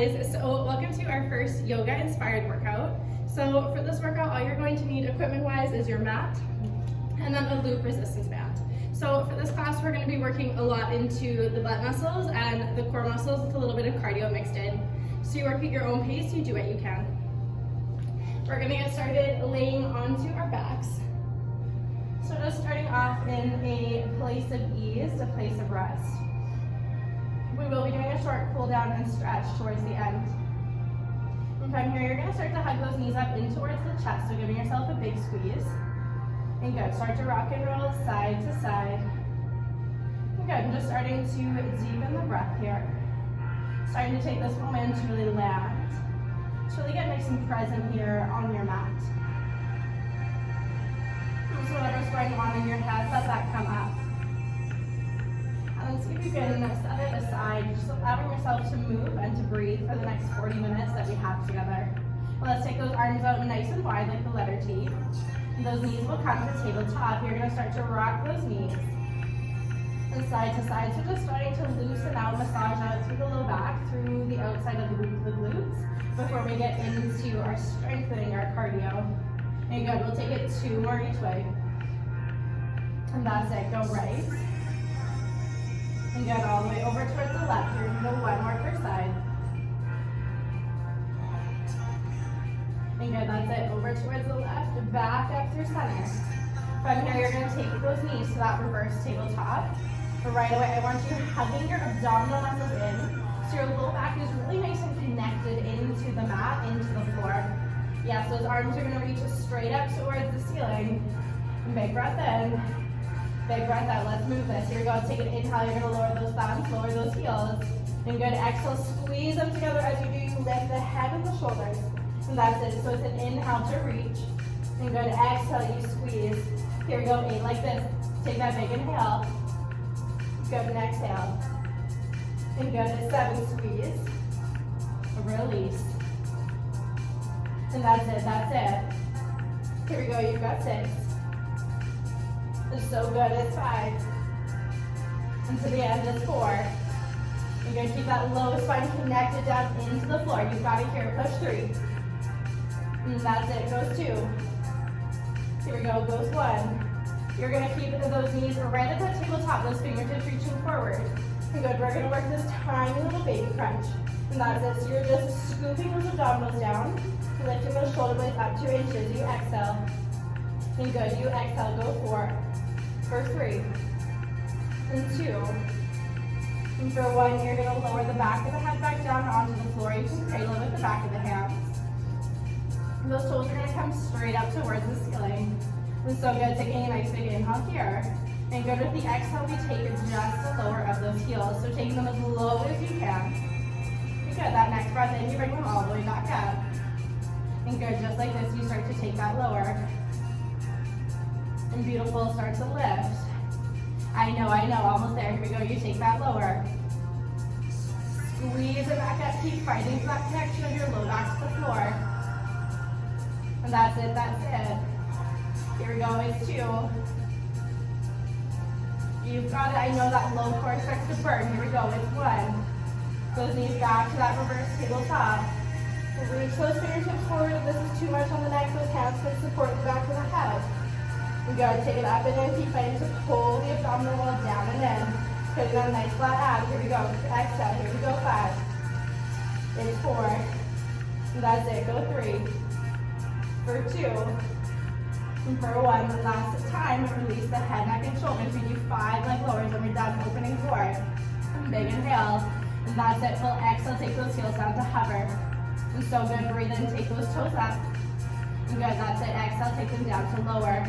guys, so welcome to our first yoga inspired workout. So for this workout, all you're going to need equipment wise is your mat and then a loop resistance band. So for this class, we're going to be working a lot into the butt muscles and the core muscles with a little bit of cardio mixed in. So you work at your own pace, you do what you can. We're going to get started laying onto our backs. So just starting off in a place of ease, a place of rest. We will be doing a short cool down and stretch towards the end. And from here, you're going to start to hug those knees up in towards the chest, so giving yourself a big squeeze. And good, start to rock and roll side to side. And good, and just starting to deepen the breath here. Starting to take this moment to really land. Just really get nice and present here on your mat. So whatever's going on in your head, let that come up. And then see if you can set it aside, just allowing yourself to move and to breathe for the next 40 minutes that we have together. Well, let's take those arms out nice and wide like the letter T. And those knees will come to tabletop. You're going to start to rock those knees. And side to side, so just starting to loosen out, massage out through the low back, through the outside of the glutes, before we get into our strengthening, our cardio. And good, we'll take it 2 more each way. And that's it, go right. And good, all the way over towards the left. You're going to go 1 more per side. And good, that's it, over towards the left, back up through center. From here, you're going to take those knees to that reverse tabletop. But right away, I want you hugging your abdominal muscles in, so your low back is really nice and connected into the mat, into the floor. Yes, those arms are going to reach straight up towards the ceiling. And big breath in. Big breath out. Let's move this. Here we go. Take an inhale. You're going to lower those thumbs, lower those heels. And good. Exhale. Squeeze them together as you do. You lift the head and the shoulders. And that's it. So it's an inhale to reach. And good. Exhale. You squeeze. Here we go. 8 like this. Take that big inhale. Good. And exhale. And good. 7. Squeeze. Release. And that's it. That's it. Here we go. You've got 6. It's so good, it's 5. And to the end, it's 4. You're going to keep that low spine connected down into the floor. You've got it here, push 3. And that's it, goes 2. Here we go, goes 1. You're going to keep those knees right at the tabletop, those fingertips reaching forward. And good, we're going to work this tiny little baby crunch. And that's it, so you're just scooping those abdominals down, lifting those shoulder blades up 2 inches. You exhale. And good, you exhale, go 4. For 3, and 2, and for 1, you're going to lower the back of the head back down onto the floor. You can cradle with the back of the hands. And those toes are going to come straight up towards the ceiling. And so good, taking a nice big inhale here. And good, with the exhale, we take just the lower of those heels. So taking them as low as you can. And good, that next breath in, you bring them all the way back up. And good, just like this, you start to take that lower. And beautiful, start to lift. I know, almost there. Here we go, you take that lower. Squeeze it back up, keep fighting for that connection of your low back to the floor. And that's it, that's it. Here we go, it's 2. You've got it, I know that low core starts to burn. Here we go, it's 1. Those knees back to that reverse tabletop. Reach those fingertips forward if this is too much on the neck. Those hands can support the back of the head. We gotta take it up and in, keep fighting to pull the abdominal wall down and in. Putting on a nice flat ab. Here we go. Exhale. Here we go. 5. It's 4. And that's it. Go 3. For 2. And for 1. The last time, release the head, neck, and shoulders. We do 5 leg lowers and we're done. Opening 4. Big inhale. And that's it. Full exhale. Take those heels down to hover. And so good. Breathe in. Take those toes up. And good. That's it. Exhale. Take them down to lower.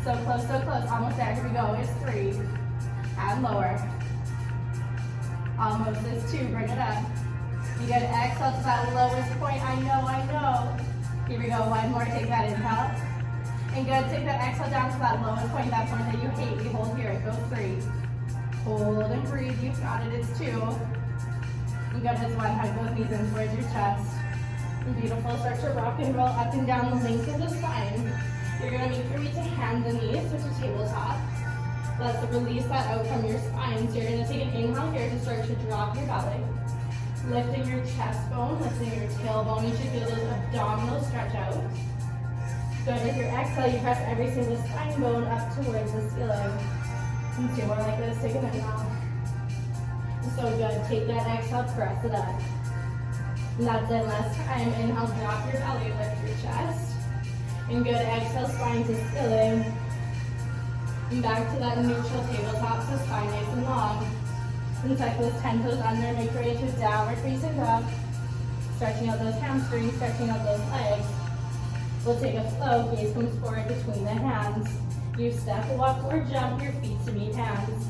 So close, almost there. Here we go, it's 3. And lower. Almost, it's 2, bring it up. You get exhale to that lowest point, I know. Here we go, 1 more, take that inhale. And good, take that exhale down to that lowest point, that point that you hate. We hold here, it goes 3. Hold and breathe, you've got it, it's 2. And good, it's 1, hug those knees in towards your chest. And beautiful, start to rock and roll up and down the length of the spine. You're going to make sure to hand the knees to the tabletop. Let's release that out from your spine. So you're going to take an inhale here to start to drop your belly. Lifting your chest bone, lifting your tailbone. You should feel those abdominals stretch out. Good. With your exhale, you press every single spine bone up towards the ceiling. And 2 more like this. Take an inhale. So good. Take that exhale, press it up. And that's it. Last time. Inhale, drop your belly, lift your chest. And good. Exhale, spine to ceiling. And back to that neutral tabletop, so spine nice and long. And tuck those 10 toes under, make your way to downward facing dog. Stretching out those hamstrings, stretching out those legs. We'll take a flow, gaze comes forward between the hands. You step, walk, or jump your feet to meet hands.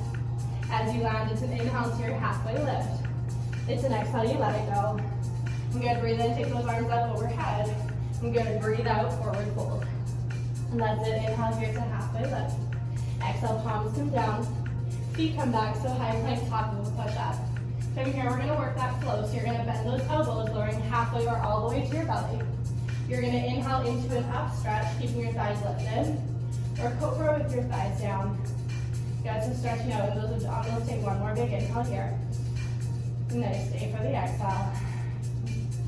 As you land, it's an inhale to your halfway lift. It's an exhale, you let it go. I'm good, breathe in, take those arms up overhead. I'm good, breathe out, forward fold. And that's it, inhale here to halfway lift. Exhale, palms come down. Feet come back, so high plank, top of a push-up. From here, we're gonna work that flow. So you're gonna bend those elbows, lowering halfway or all the way to your belly. You're gonna inhale into an up stretch, keeping your thighs lifted. Or cobra with your thighs down. Got some stretching out in those abdominals. Take one more big inhale here. Nice, stay for the exhale.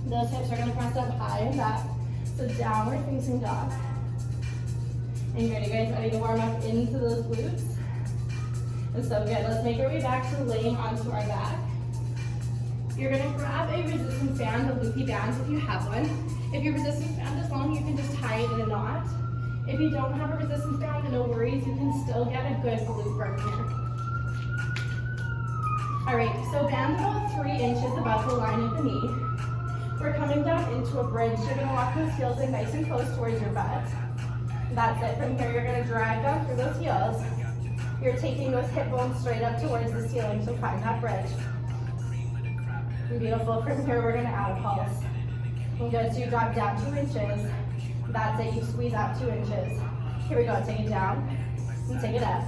Those hips are gonna press up high and back. So downward facing dog. And good, you guys ready to warm up into those glutes? And so good, let's make our way back to laying onto our back. You're gonna grab a resistance band, a loopy band if you have one. If your resistance band is long, you can just tie it in a knot. If you don't have a resistance band, no worries, you can still get a good glute work here. All right, so band about 3 inches above the line of the knee. We're coming down into a bridge. You're gonna walk those heels in nice and close towards your butt. That's it. From here, you're gonna drag down through those heels. You're taking those hip bones straight up towards the ceiling, so find that bridge. Beautiful. From here, we're gonna add a pulse. And good, so you drop down 2 inches. That's it, you squeeze out 2 inches. Here we go, take it down and take it up.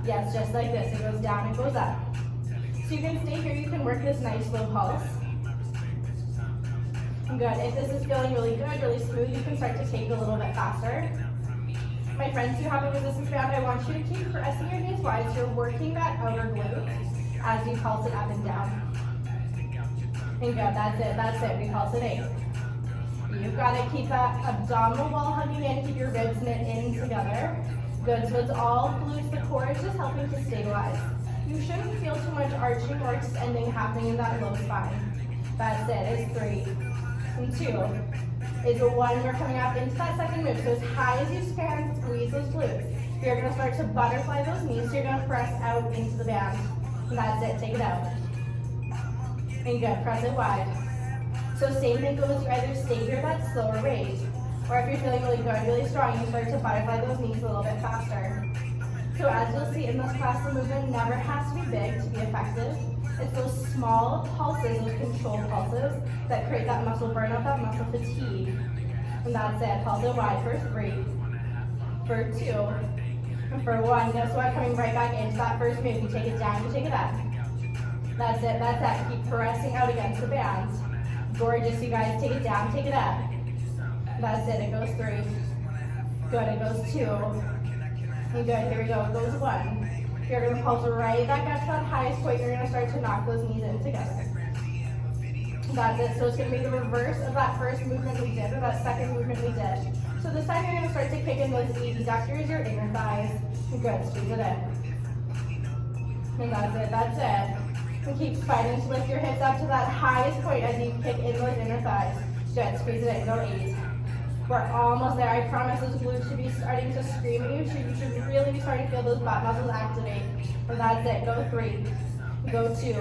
Yes, just like this, it goes down and goes up. So you can stay here, you can work this nice slow pulse. Good, if this is feeling really good, really smooth, you can start to take it a little bit faster. My friends who have a resistance band, I want you to keep pressing your knees wide so you're working that outer glute as you pulse it up and down. And good, that's it, we pulse it 8. You've got to keep that abdominal wall hugging in, keep your ribs knit in together. Good, so it's all glutes, the core is just helping to stabilize. You shouldn't feel too much arching or extending happening in that low spine. That's it, it's 3. And 2 is 1, we're coming up into that second move. So as high as you can, squeeze those glutes. You're gonna start to butterfly those knees, so you're gonna press out into the band. And that's it, take it out. And good, press it wide. So same thing goes, you either stay here at that slower rate, or if you're feeling really good, really strong, you start to butterfly those knees a little bit faster. So as you'll see in this class, the movement never has to be big to be effective. It's those small pulses, those controlled pulses, that create that muscle burnout, that muscle fatigue. And that's it, pulse it wide for 3, for 2, and for 1. Guess what, coming right back into that first move, you take it down, you take it up. That's it, that's that, keep pressing out against the bands. Gorgeous, you guys, take it down, take it up. That's it, it goes 3. Good, it goes 2. And good, here we go, it goes 1. You're gonna pulse right back up to that highest point. You're gonna start to knock those knees in together. That's it, so it's gonna be the reverse of that first movement we did, or that second movement we did. So this time you're gonna start to kick in those adductors, your inner thighs. Good, squeeze it in. And that's it. And keep fighting to lift your hips up to that highest point as you kick in those inner thighs. Good, squeeze it in, go 8. We're almost there, I promise those glutes should be starting to scream at you. You should really be starting to feel those butt muscles activate. And that's it, go 3, go 2,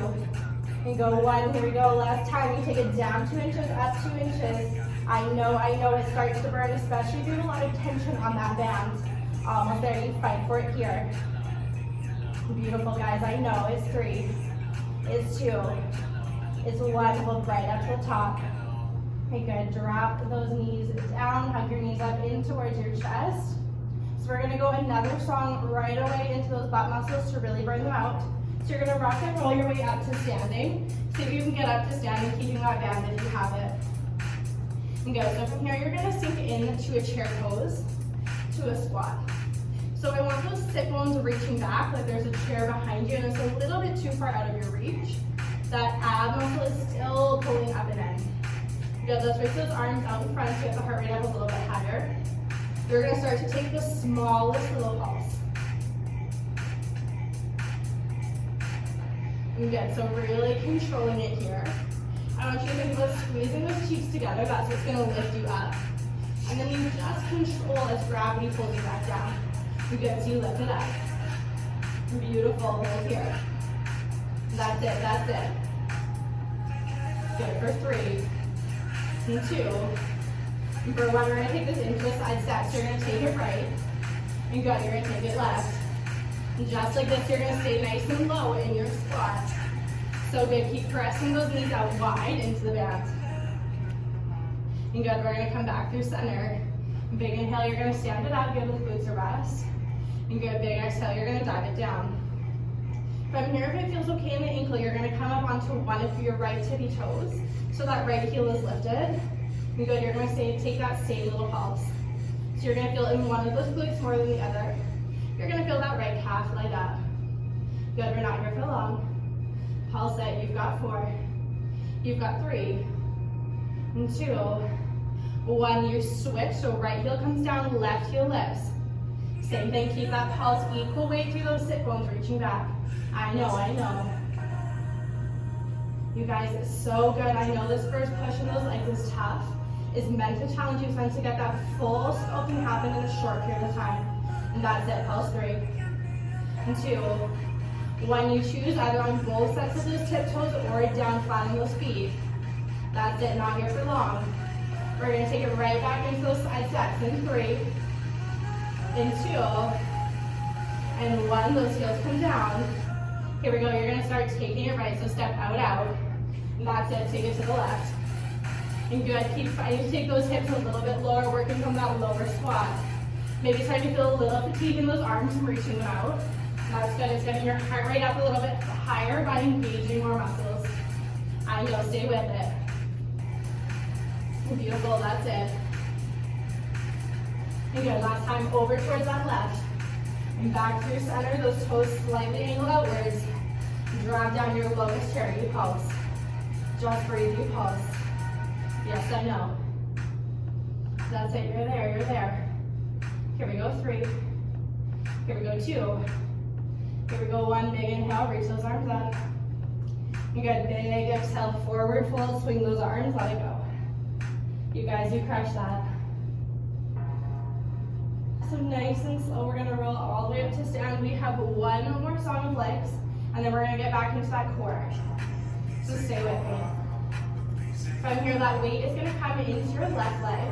and go 1. Here we go, last time, you take it down 2 inches, up 2 inches. I know it starts to burn, especially if you have a lot of tension on that band. Almost there, you fight for it here. Beautiful, guys, I know, it's 3. It's 2, it's 1, hold right up to the top. Okay, good, drop those knees down, hug your knees up in towards your chest. So we're gonna go another song right away into those butt muscles to really burn them out. So you're gonna rock and roll your way up to standing. See if you can get up to standing, keeping that band if you have it. And go, so from here, you're gonna sink into a chair pose, to a squat. So I want those sit bones reaching back, like there's a chair behind you and it's a little bit too far out of your reach. That ab muscle is still pulling up and in. Good, let's reach those arms out in front so you have the heart rate up a little bit higher. You're gonna start to take the smallest little pulse. Good, so really controlling it here. I want you to think about squeezing those cheeks together. That's what's gonna lift you up. And then you just control as gravity pulls you back down. Good, so you lift it up. Beautiful, hold here. That's it, that's it. Good, for 3, and 2. And for 1, we're gonna take this into a side step. So you're gonna take it right, and good, you're gonna take it left. And just like this, you're gonna stay nice and low in your squat. So good, keep pressing those knees out wide into the band. And good, we're gonna come back through center. Big inhale, you're gonna stand it up, give the glutes a rest. And good, big exhale, you're gonna dive it down. From here, if it feels okay in the ankle, you're gonna come up onto one of your right tippy toes. So that right heel is lifted. And good, you're gonna take that same little pulse. So you're gonna feel in one of those glutes more than the other. You're gonna feel that right calf light up. Good, we're not here for long. Pulse it, you've got 4. You've got 3, and 2, 1, you switch, so right heel comes down, left heel lifts. Same thing, keep that pulse equal weight through those sit bones, reaching back. I know, I know. You guys, it's so good. I know this first push in those legs is tough. It's meant to challenge you, it's meant to get that full sculpting happen in a short period of time. And that's it, pulse 3, and 2. When you choose, either on both sets of those tiptoes or down flat on those feet. That's it, not here for long. We're gonna take it right back into those side steps in 3, in 2, and 1, those heels come down. Here we go, you're gonna start taking it right, so step out, out. And that's it, take it to the left. And good, keep fighting to take those hips a little bit lower, working from that lower squat. Maybe starting to feel a little fatigue in those arms from reaching them out. That's good, it's getting your heart rate up a little bit higher by engaging more muscles. I know, stay with it. Beautiful, that's it. And good, last time, over towards that left. And back through center, those toes slightly angle outwards. Drag down your lowest chair, you pulse. Just breathe, you pulse. Yes, I know. That's it, you're there, you're there. Here we go, 3. Here we go, 2. Here we go, 1, big inhale, reach those arms up. You good, big exhale, forward fold, swing those arms, let it go. You guys, you crush that. So nice and slow, we're gonna roll all the way up to stand. We have 1 more song of legs, and then we're gonna get back into that core. So stay with me. From here, that weight is gonna come into your left leg.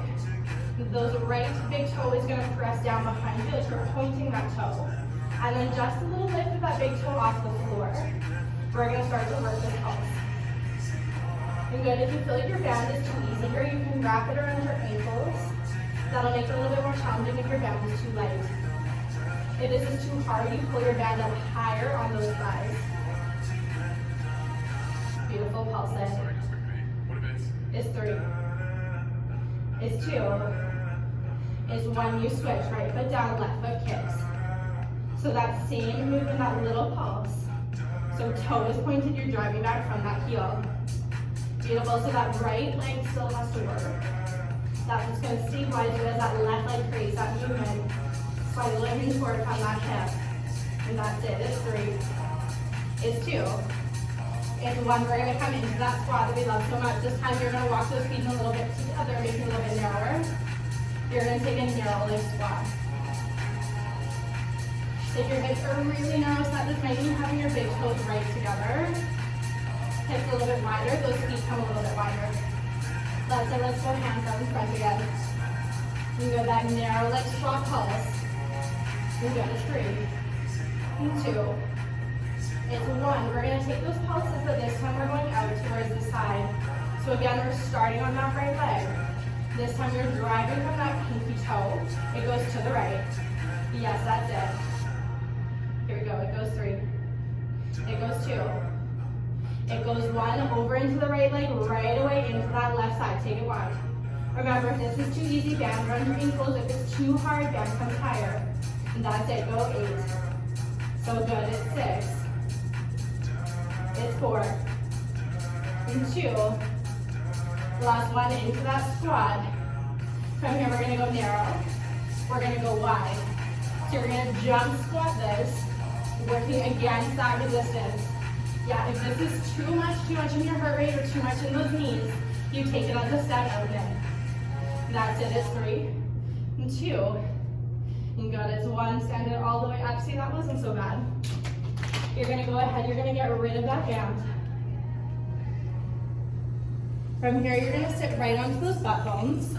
Those right big toe is gonna press down behind you, like you're pointing that toe. And then just a little lift of that big toe off the floor. We're gonna start to work this pulse. And good, if you feel like your band is too easy here, you can wrap it around your ankles. That'll make it a little bit more challenging if your band is too light. If this is too hard, you pull your band up higher on those thighs. Beautiful, pulse it. Is 3. Is 2. Is 1, you switch, right foot down, left foot kicks. So that same movement, that little pulse. So toe is pointed, you're driving back from that heel. Beautiful, so that right leg still has to work. That's what's going to stabilize you as that left leg creates that movement. Slightly looking forward from that hip. And that's it, it's 3. It's 2. It's 1, we're going to come into that squat that we love so much. This time you're going to walk those feet a little bit together, making it a little bit narrower. You're going to take a narrow leg squat. If your hips are really narrow, so that does mean you having your big toes right together. Hips a little bit wider, those feet come a little bit wider. That's it, let's go hands out in front again. You go that narrow leg squat pulse. You go to 3, and 2. It's 1. We're going to take those pulses, but this time we're going out towards the side. So again, we're starting on that right leg. This time you're driving from that pinky toe. It goes to the right. Yes, that's it. Here we go, it goes 3. It goes 2. It goes 1, over into the right leg, right away into that left side. Take it wide. Remember, if this is too easy, band around your ankles. If it's too hard, band comes higher. And that's it, go 8. So good, it's 6. It's 4. and 2. Last one into that squat. From here, we're gonna go narrow. We're gonna go wide. So you're gonna jump squat this, working against that resistance. Yeah, if this is too much in your heart rate or too much in those knees, you take it as a step out again. That's it, it's 3 and 2. And good, it's 1, stand it all the way up. See, that wasn't so bad. You're gonna go ahead, you're gonna get rid of that band. From here, you're gonna sit right onto those butt bones.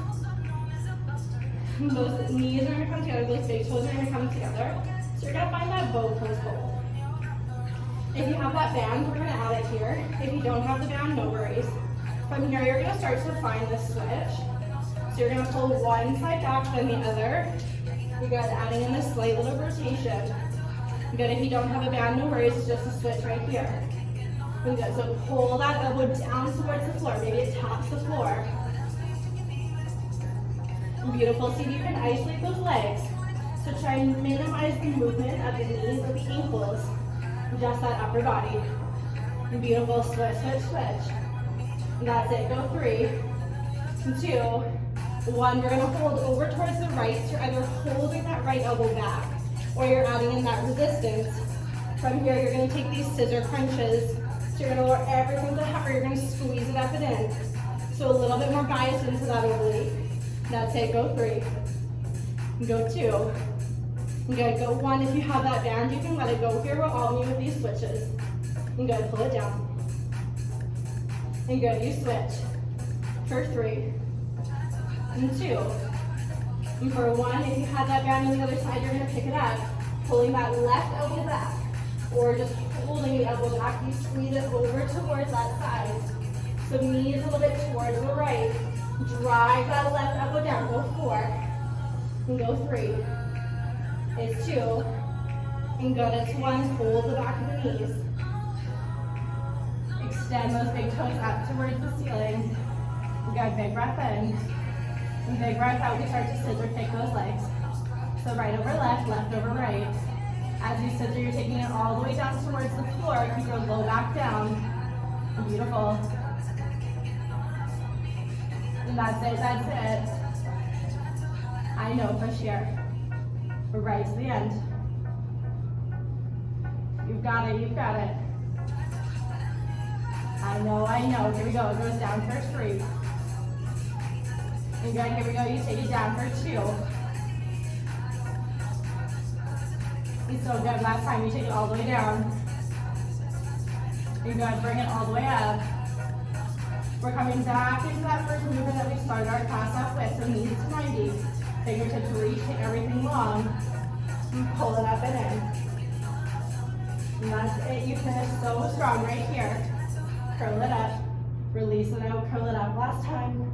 Those knees are gonna come together, those big toes are gonna come together. So you're gonna find that bow pose hold. If you have that band, we're gonna add it here. If you don't have the band, no worries. From here, you're gonna start to find the switch. So you're gonna pull one side back, then the other. You got adding in this slight little rotation. Good, if you don't have a band, no worries, it's just a switch right here. Good, so pull that elbow down towards the floor, maybe it taps the floor. Beautiful, see if you can isolate those legs. So try and minimize the movement of the knees or the ankles, just that upper body. Beautiful, switch, switch, switch. That's it, go 3, 2, 1. We're gonna hold over towards the right, so you're either holding that right elbow back, or you're adding in that resistance. From here, you're gonna take these scissor crunches, so you're gonna lower everything to the heart, or you're gonna squeeze it up and in. So a little bit more bias into that oblique. That's it, go 3, go 2. Good, go 1. If you have that band, you can let it go here. We're all new with these switches. And good, pull it down. And good, you switch. For 3, and 2. And for 1, if you have that band on the other side, you're gonna pick it up, pulling that left elbow back, or just holding the elbow back. You squeeze it over towards that side. So knees a little bit towards the right. Drive that left elbow down. Go 4, and go 3. It's 2, and good, it's 1. Hold the back of the knees. Extend those big toes up towards the ceiling. We got a big breath in. And big breath out, we start to scissor pick those legs. So right over left, left over right. As you scissor, you're taking it all the way down towards the floor. Keep your low back down. Beautiful. And that's it, that's it. I know, push here. We're right to the end. You've got it, you've got it. I know, here we go, it goes down for 3. And good, here we go, you take it down for 2. It's so good, last time you take it all the way down. You're good, bring it all the way up. We're coming back into that first movement that we started our class off with, so knees to 90. Fingertips reach, take everything long, and pull it up and in. And that's it, you finish so strong right here. Curl it up, release it out, curl it up. Last time,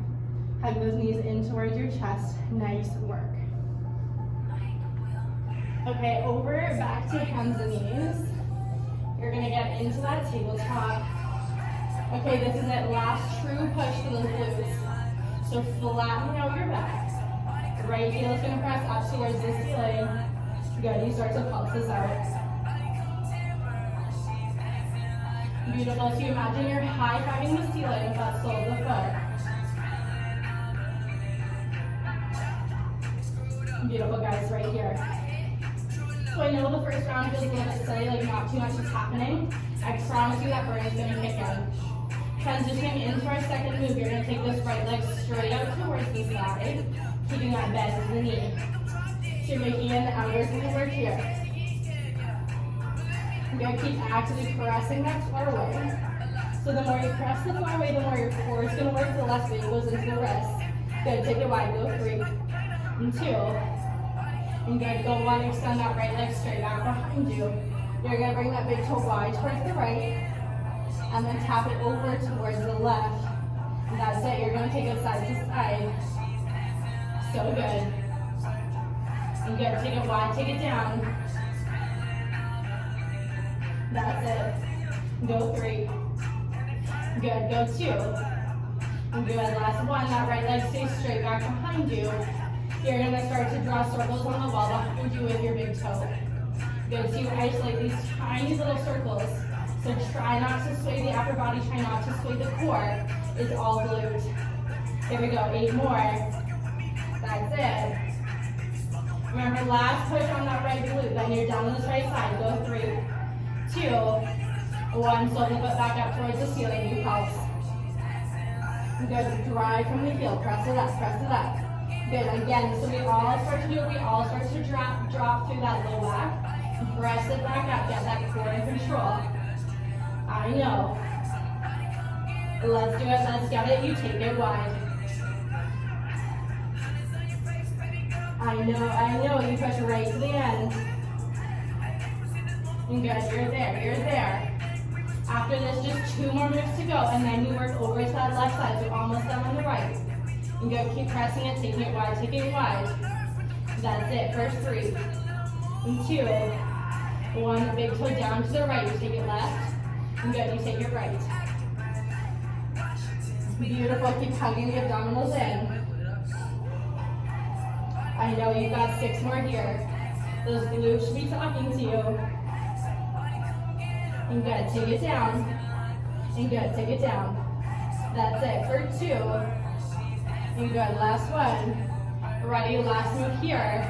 hug those knees in towards your chest. Nice work. Okay, over, back to hands and knees. You're gonna get into that tabletop. Okay, this is it, last true push for those glutes. So flatten out your back. Right heel is gonna press up towards the ceiling. Good, you start to pulse this out. Beautiful, so you imagine you're high-fiving the ceiling with that sole of the foot. Beautiful, guys, right here. So I know the first round feels a little bit silly, like not too much is happening. I promise you that burn is gonna kick in. Transitioning into our second move, you're gonna take this right leg straight out towards the side, keeping that bend in the knee. So you're making an outer glute work here. You're going to keep actively pressing that floor away. So the more you press the floor away, the more your core is going to work, the less weight goes into the wrist. Good, take it wide, go 3, and 2. And good, go 1, extend that right leg straight back behind you. You're going to bring that big toe wide towards the right, and then tap it over towards the left. And that's it, you're going to take it side to side. So good. And good, take it wide, take it down. That's it. Go 3. Good, go 2. And good, last 1. That right leg stays straight back behind you. You're gonna start to draw circles on the wall behind you with your big toe. Good, so you isolate these tiny little circles. So try not to sway the upper body, try not to sway the core. It's all glute. Here we go, 8 more. That's it. Remember, last push on that right glute, then you're down on this right side. Go 3, 2, 1. Slow the foot back up towards the ceiling, you pulse. Good, drive from the heel, press it up, press it up. Good, again, so we all start to drop through that low back. Press it back up, get that core in control. I know. Let's do it, let's get it, you take it wide. I know, you push right to the end. And good, you're there. After this, just 2 more moves to go, and then you work over to that left side, so almost done on the right. And good, keep pressing it, taking it wide, That's it, first 3, and 2, 1, big toe down to the right, you take it left, and good, you take it right. Beautiful, keep hugging the abdominals in. I know you've got 6 more here. Those glutes should be talking to you. And good, take it down. And good, take it down. That's it for 2. And good, last one. Ready, last move here.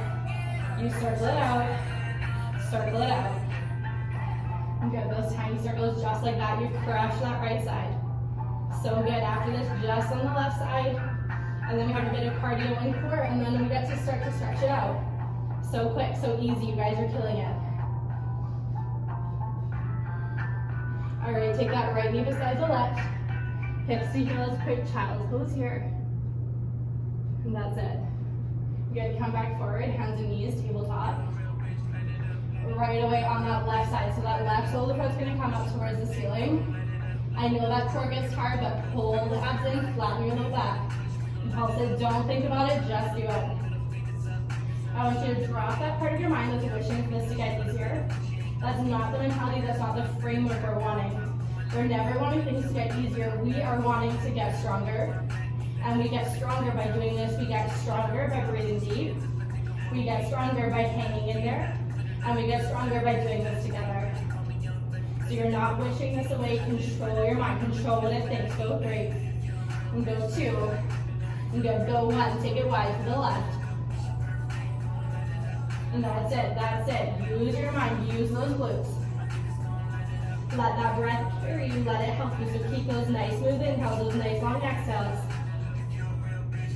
You circle it out. Circle it out. And good, those tiny circles just like that. You crush that right side. So good, after this, just on the left side. And then we have a bit of cardio and core, and then we get to start to stretch it out. So quick, so easy, you guys are killing it. All right, take that right knee beside the left. Hips to heels, quick child's pose here. And that's it. Good, come back forward, hands and knees, tabletop. Right away on that left side, so that left sole of the foot's gonna come up towards the ceiling. I know that core gets hard, but pull the abs in, flatten your low back. Pulse it, don't think about it, just do it. I want you to drop that part of your mind that's wishing for this to get easier. That's not the mentality, that's not the framework we're wanting. We're never wanting things to get easier, we are wanting to get stronger. And we get stronger by doing this, we get stronger by breathing deep. We get stronger by hanging in there. And we get stronger by doing this together. So you're not wishing this away, control your mind, control what it thinks. Go 3, and go 2, and go 1, take it wide to the left. And that's it, use your mind, use those glutes. Let that breath carry you, let it help you, so keep those nice smooth inhales, those nice long exhales.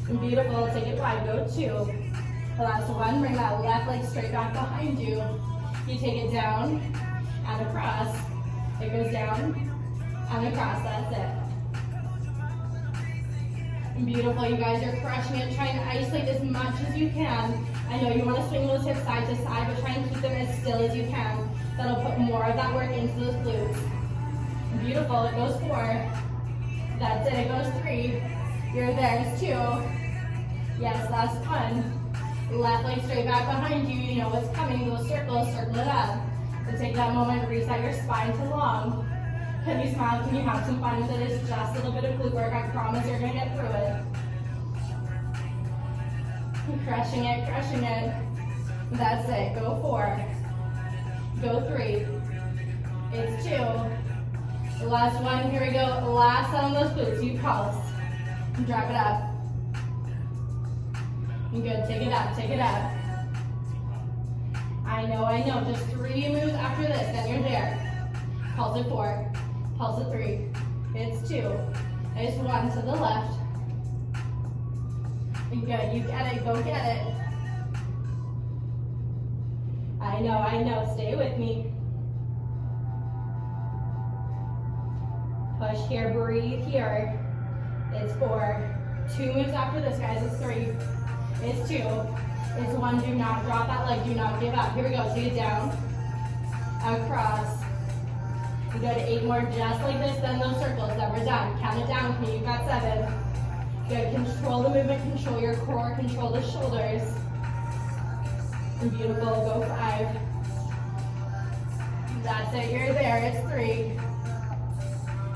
And beautiful, take it wide, go 2. The last 1, bring that left leg straight back behind you. You take it down and across. It goes down and across, that's it. Beautiful, you guys are crushing it. Try and isolate as much as you can. I know you want to swing those hips side to side, but try and keep them as still as you can. That'll put more of that work into those glutes. Beautiful, it goes 4. That's it, it goes 3. You're there, it's 2. Yes, last 1. Left leg straight back behind you. You know what's coming, those circles, circle it up. So take that moment, reset your spine to long. Can you smile? Can you have some fun with it? It's just a little bit of glute work. I promise you're going to get through it. Crushing it, crushing it. That's it. Go 4. Go 3. It's 2. Last 1. Here we go. Last on those glutes. You pulse. Drop it up. Good. Take it up. Take it up. I know. Just 3 moves after this. Then you're there. Pulse it 4. Pulse it 3. It's 2. It's 1 to the left. Good. You get it. Go get it. I know. Stay with me. Push here. Breathe here. It's 4. 2 moves after this, guys. It's 3. It's 2. It's 1. Do not drop that leg. Do not give up. Here we go. Take it down. Across. We go to 8 more just like this, then those circles, then we're done. Count it down with me, you've got 7. Good, control the movement, control your core, control the shoulders. And beautiful, go 5. That's it, you're there, it's 3.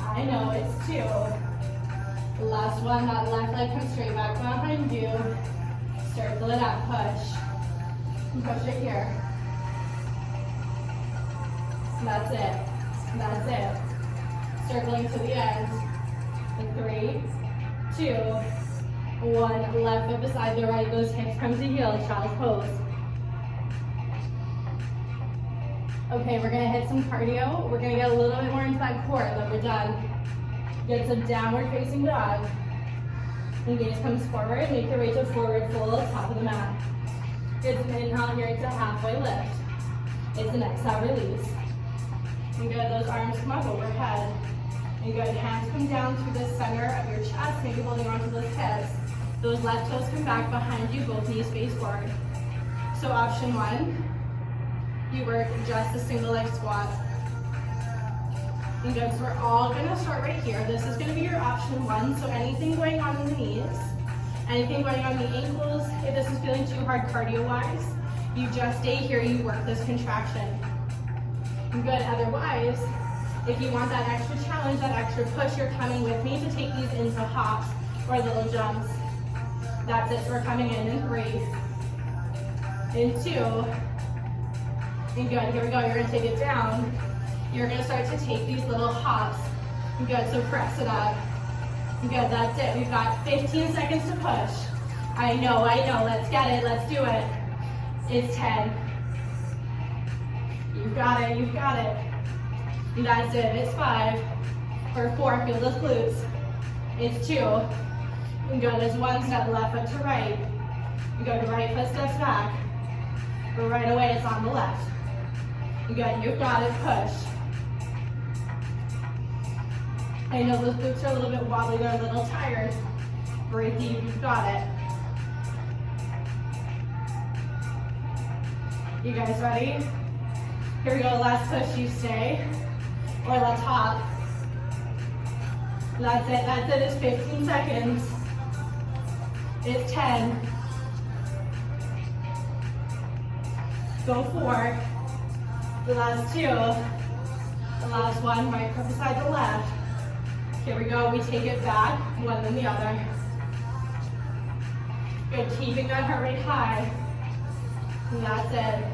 I know, it's 2. Last 1, that left leg comes straight back behind you. Circle it up, push. And push it here. That's it. That's it. Circling to the end. In 3, 2, 1. Left foot beside the right. Those hips come to heel. Child's pose. Okay, we're gonna hit some cardio. We're gonna get a little bit more into that core, then we're done. Get some downward facing dog. And gaze comes forward. Make your way to forward fold, top of the mat. It's an inhale here to halfway lift. It's an exhale, release. And good, those arms come up overhead. And good, hands come down to the center of your chest, maybe holding onto those hips. Those left toes come back behind you, both knees face forward. So option 1, you work just a single leg squat. And good, so we're all gonna start right here. This is gonna be your option 1, so anything going on in the knees, anything going on the ankles, if this is feeling too hard cardio-wise, you just stay here, you work this contraction. And good, otherwise, if you want that extra challenge, that extra push, you're coming with me to take these into hops or little jumps. That's it, so we're coming in 3, in 2, and good, here we go, you're gonna take it down. You're gonna start to take these little hops. Good, so press it up. Good, that's it. We've got 15 seconds to push. I know, let's get it, let's do it. It's 10. You've got it. And that's it, it's 5. Or 4, feel those glutes. It's 2. And good, there's 1 step left foot to right. You go to right foot steps back. But right away, it's on the left. Good, you've got it, push. I know those glutes are a little bit wobbly, they're a little tired. Breathe deep, you've got it. You guys ready? Here we go, last push, you stay. Or let's hop. That's it, it's 15 seconds. It's 10. Go 4. The last 2. The last 1, right foot beside the left. Here we go, we take it back, one then the other. Good, keeping that heart rate high. And that's it.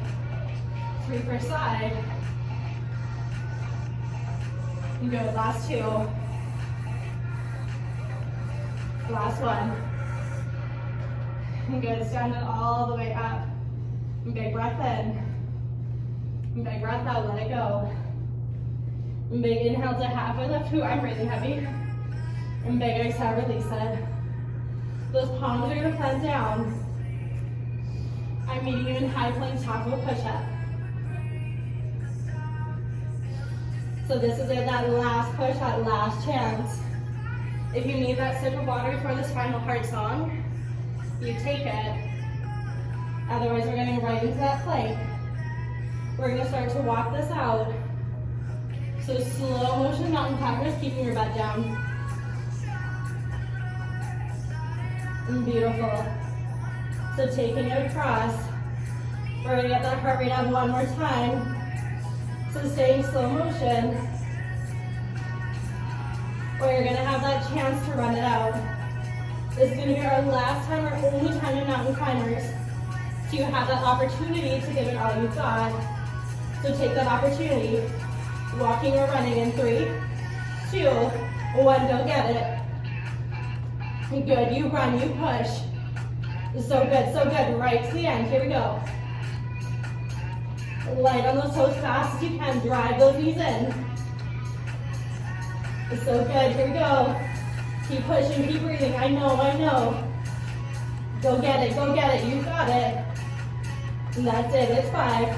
3 per side. And good, last 2. Last 1. And good, stand it all the way up. And big breath in. And big breath out, let it go. And big inhale to halfway lift. Ooh, I'm really heavy. And big exhale, release it. Those palms are gonna plant down. I'm meeting you in high plank, top of a push-up. So this is it, that last push, that last chance. If you need that sip of water for this final part song, you take it. Otherwise, we're getting right into that plank. We're gonna start to walk this out. So slow motion mountain climbers, keeping your butt down. And beautiful. So taking it across. We're gonna get that heart rate up one more time. So staying slow motion. Or you're gonna have that chance to run it out. This is gonna be our last time, our only time in mountain climbers. So you have that opportunity to give it all you've got. So take that opportunity. Walking or running in 3, 2, 1, go get it. Good, you run, you push. So good, right to the end, here we go. Light on those toes, fast as you can, drive those knees in. So good, here we go. Keep pushing, keep breathing, I know. Go get it, you got it. And that's it, it's 5.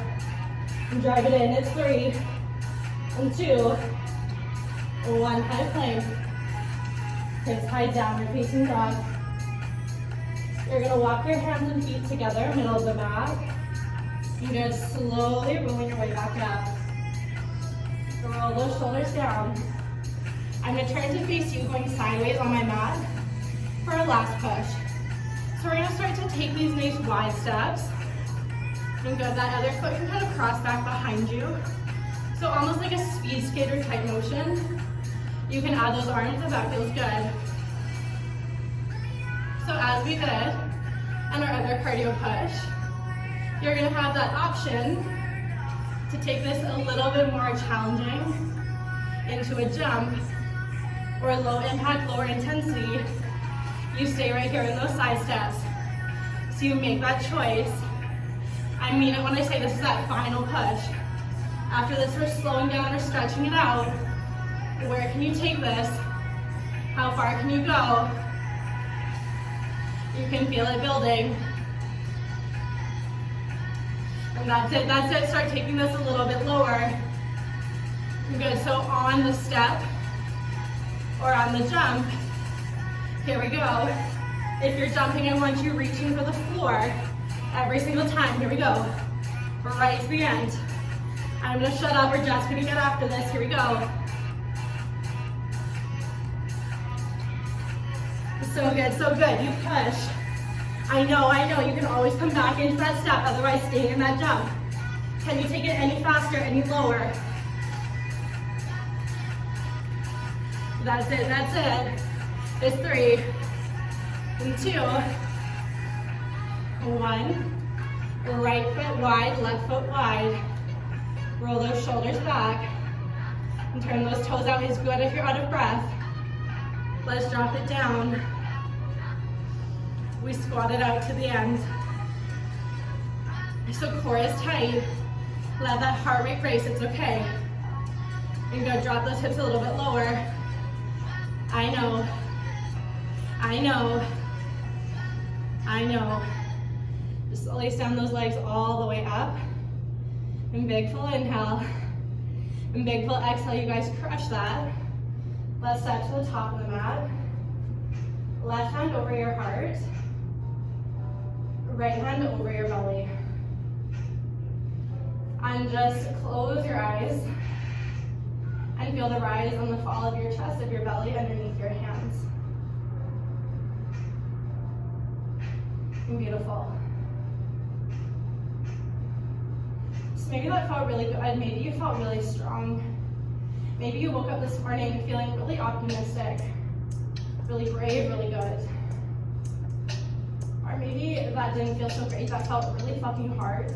And drive it in, it's 3. And 2, 1, high plank. Hips high, downward facing dog. You're gonna walk your hands and feet together, middle of the mat. You're gonna slowly rolling your way back up. Roll those shoulders down. I'm gonna turn to face you, going sideways on my mat for our last push. So we're gonna start to take these nice wide steps. And good, that other foot can kind of cross back behind you. So almost like a speed skater type motion. You can add those arms if that feels good. So as we did on our other cardio push, you're gonna have that option to take this a little bit more challenging into a jump, or low impact, lower intensity, you stay right here in those side steps. So you make that choice. I mean it when I say this is that final push. After this, we're slowing down, we're stretching it out. Where can you take this? How far can you go? You can feel it building. And that's it, that's it. Start taking this a little bit lower. Good, so on the step or on the jump, here we go. If you're jumping, I want you reaching for the floor every single time. Here we go. Right to the end. I'm gonna shut up, we're just gonna get after this. Here we go. So good, so good. You push. I know, you can always come back into that step, otherwise stay in that jump. Can you take it any faster, any lower? That's it, that's it. It's 3, and 2, 1. Right foot wide, left foot wide. Roll those shoulders back. And turn those toes out. It's good if you're out of breath. Let's drop it down. We squat it out to the end. So core is tight. Let that heart rate race, it's okay. And go drop those hips a little bit lower. I know. I know. I know. Just lace down those legs all the way up. And big full inhale. And big full exhale. You guys crush that. Let's step to the top of the mat. Left hand over your heart. Right hand over your belly. And just close your eyes and feel the rise and the fall of your chest, of your belly underneath your hands. And beautiful. So maybe that felt really good. Maybe you felt really strong. Maybe you woke up this morning feeling really optimistic, really brave, really good. Or maybe that didn't feel so great, that felt really fucking hard.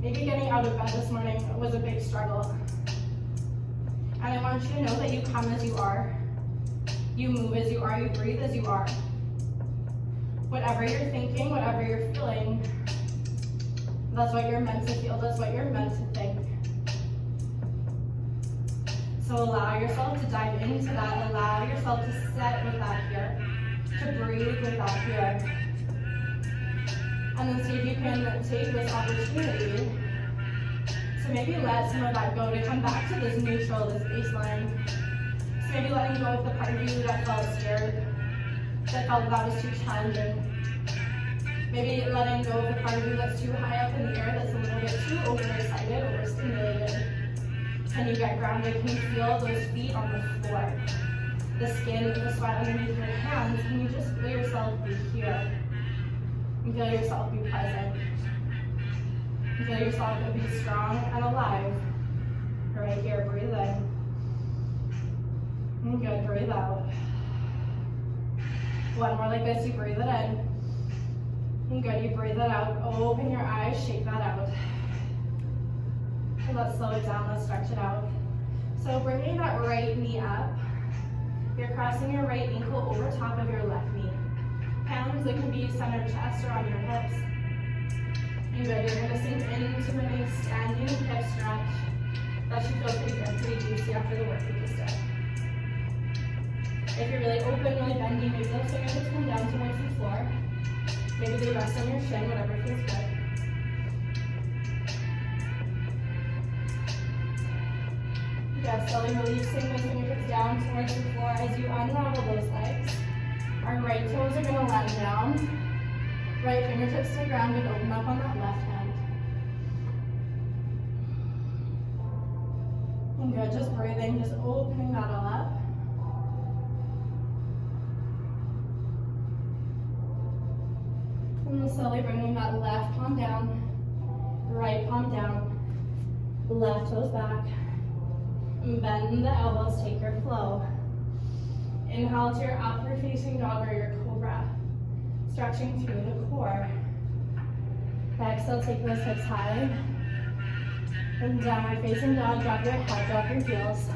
Maybe getting out of bed this morning was a big struggle. And I want you to know that you come as you are. You move as you are, you breathe as you are. Whatever you're thinking, whatever you're feeling, that's what you're meant to feel, that's what you're meant to think. So allow yourself to dive into that, allow yourself to sit with that here, to breathe with that here. And then see if you can take this opportunity to maybe let some of that go, to come back to this neutral, this baseline. So maybe letting go of the part of you that felt scared, that felt that was too challenging. Maybe letting go of the part of you that's too high up in the air, that's a little bit too overexcited, overstimulated. Can you get grounded? Can you feel those feet on the floor? The skin, the sweat underneath your hands. Can you just feel yourself be here? And feel yourself be present. And feel yourself be strong and alive. Right here, breathe in. And good, breathe out. One more like this, you breathe it in. And good, you breathe it out. Open your eyes, shake that out. And let's slow it down, let's stretch it out. So bringing that right knee up. You're crossing your right ankle over top of your left knee. Hands, it can be center chest or on your hips. And good, you're gonna sink into a nice standing hip stretch. That should feel pretty good, pretty juicy after the work we just did. If you're really open, really bendy, maybe those fingertips come down towards the floor. Maybe they rest on your shin, whatever feels good. Yeah, slowly releasing those fingertips down towards the floor as you unravel those legs. Our right toes are gonna land down. Right fingertips to the ground and open up on that left hand. And good, just breathing, just opening that all up. And slowly bringing that left palm down, right palm down, left toes back. Bend the elbows, take your flow. Inhale to your upward facing dog or your cobra, stretching through the core. Exhale, take those hips high. And downward facing dog, drop your head, drop your heels.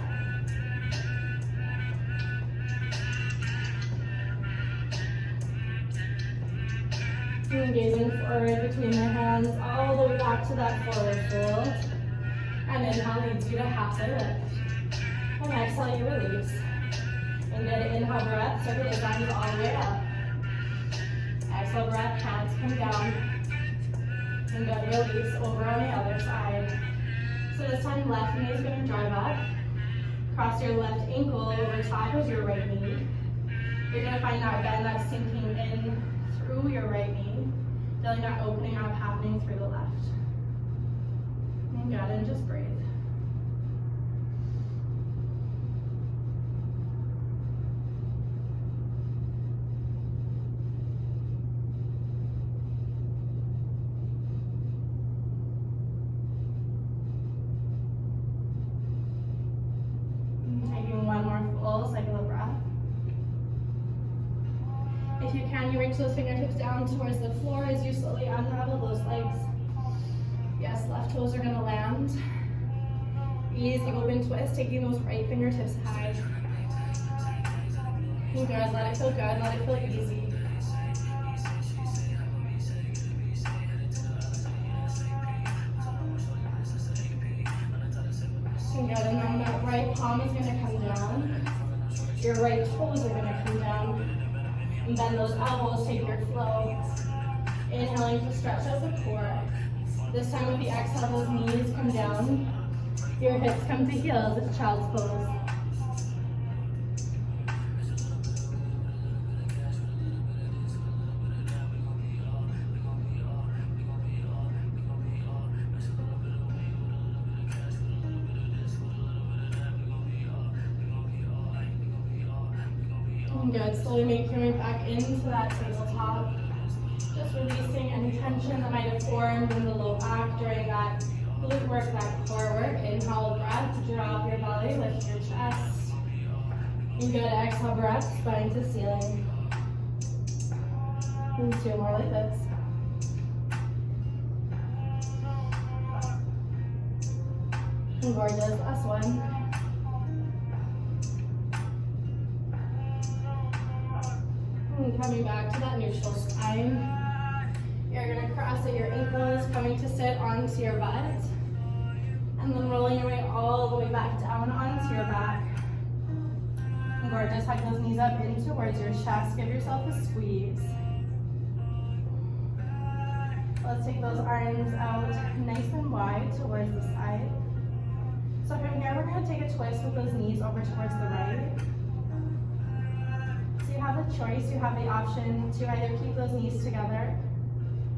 Gazing forward between the hands, all the way back to that forward fold. And inhale leads you to halfway lift. And exhale, you release. And good inhale breath, circle the arms all the way up. Exhale breath, hands come down. And good, release over on the other side. So this time, left knee is going to drive up. Cross your left ankle over top of your right knee. You're going to find that bend that's sinking in through your right knee. Feeling that opening up happening through the left. And good, and just breathe. Taking one more full cycle of breath. If you can, you reach those fingertips down towards the floor as you slowly unravel those legs. Yes, left toes are going to land. Easy open twist, taking those right fingertips high. Good, let it feel good, let it feel easy. Good, and then that right palm is going to come down. Your right toes are going to come down. And bend those elbows, take your flow. Inhaling to stretch out the core. This time with the exhale, those knees come down. Your hips come to heels, it's child's pose. Good, slowly make your way back into that tabletop. Just releasing any tension that might have formed in the low back during that glute work, that core work. Inhale, breath, drop your belly, lift your chest. And good, exhale, breath, spine to ceiling. And two more like this. And gorgeous, last one. And coming back to that neutral spine. You're going to cross at your ankles, coming to sit onto your butt. And then rolling your way all the way back down onto your back. And gorgeous, hug those knees up in towards your chest. Give yourself a squeeze. Let's take those arms out nice and wide towards the side. So from here, we're going to take a twist with those knees over towards the right. You have a choice, you have the option to either keep those knees together,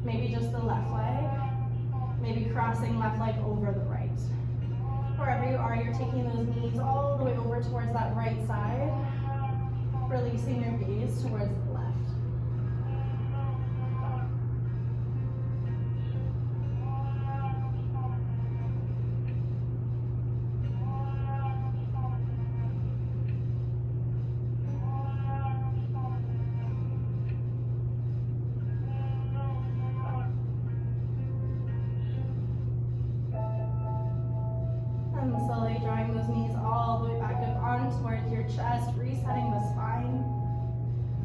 maybe just the left leg, maybe crossing left leg over the right. Wherever you are, you're taking those knees all the way over towards that right side, releasing your gaze towards the left. Slowly drawing those knees all the way back up on towards your chest, resetting the spine.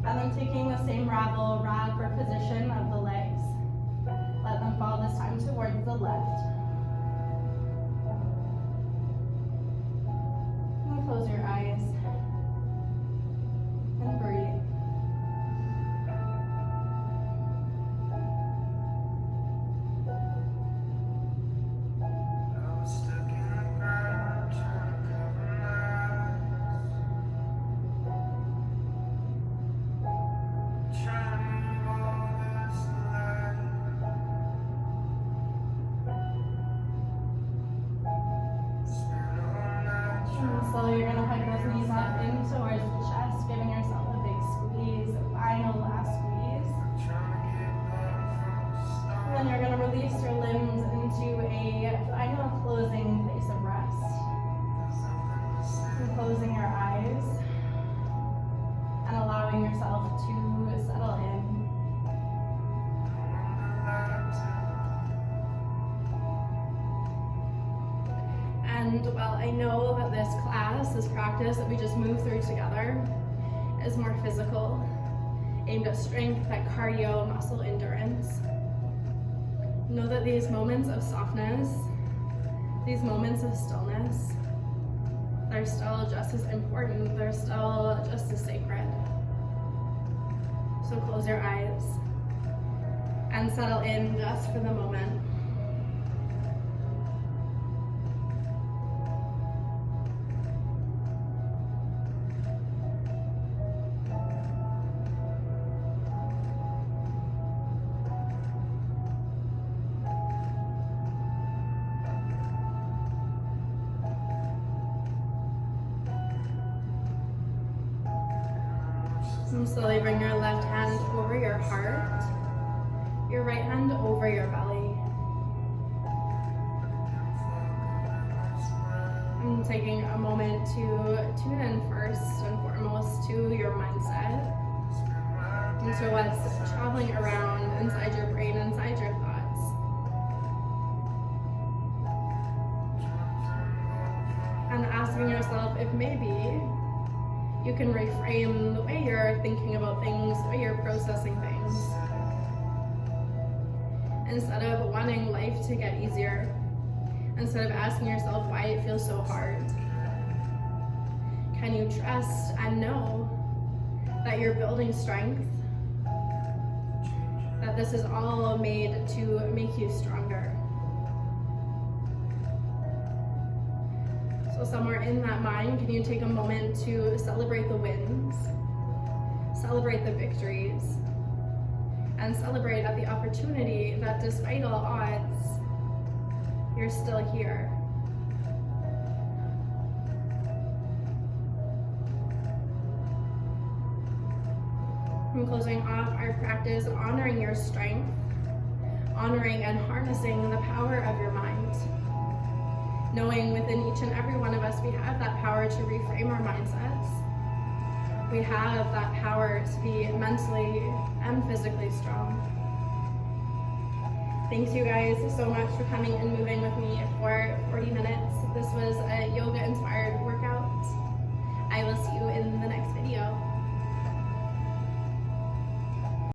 And then taking the same wrap or position of the legs. Let them fall this time towards the left. And close your eyes. And breathe. Slowly, you're going to hug those knees up in towards the chest, giving yourself a big squeeze, a final last squeeze. And then you're going to release your limbs into a final closing place of rest. And closing your eyes and allowing yourself to settle in. And while I know that this class, this practice that we just moved through together is more physical, aimed at strength, at cardio, muscle endurance. Know that these moments of softness, these moments of stillness, they're still just as important, they're still just as sacred. So close your eyes and settle in just for the moment. And slowly bring your left hand over your heart, your right hand over your belly. And taking a moment to tune in first and foremost to your mindset, and to what's traveling around inside your brain, inside your thoughts. And asking yourself if maybe you can reframe the way you're thinking about things, the way you're processing things. Instead of wanting life to get easier, instead of asking yourself why it feels so hard, can you trust and know that you're building strength, that this is all made to make you stronger? So somewhere in that mind, can you take a moment to celebrate the wins, celebrate the victories, and celebrate at the opportunity that despite all odds, you're still here. I'm closing off our practice honoring your strength, honoring and harnessing the power of your mind. Knowing within each and every one of us, we have that power to reframe our mindsets. We have that power to be mentally and physically strong. Thanks you guys so much for coming and moving with me for 40 minutes. This was a yoga inspired workout. I will see you in the next video.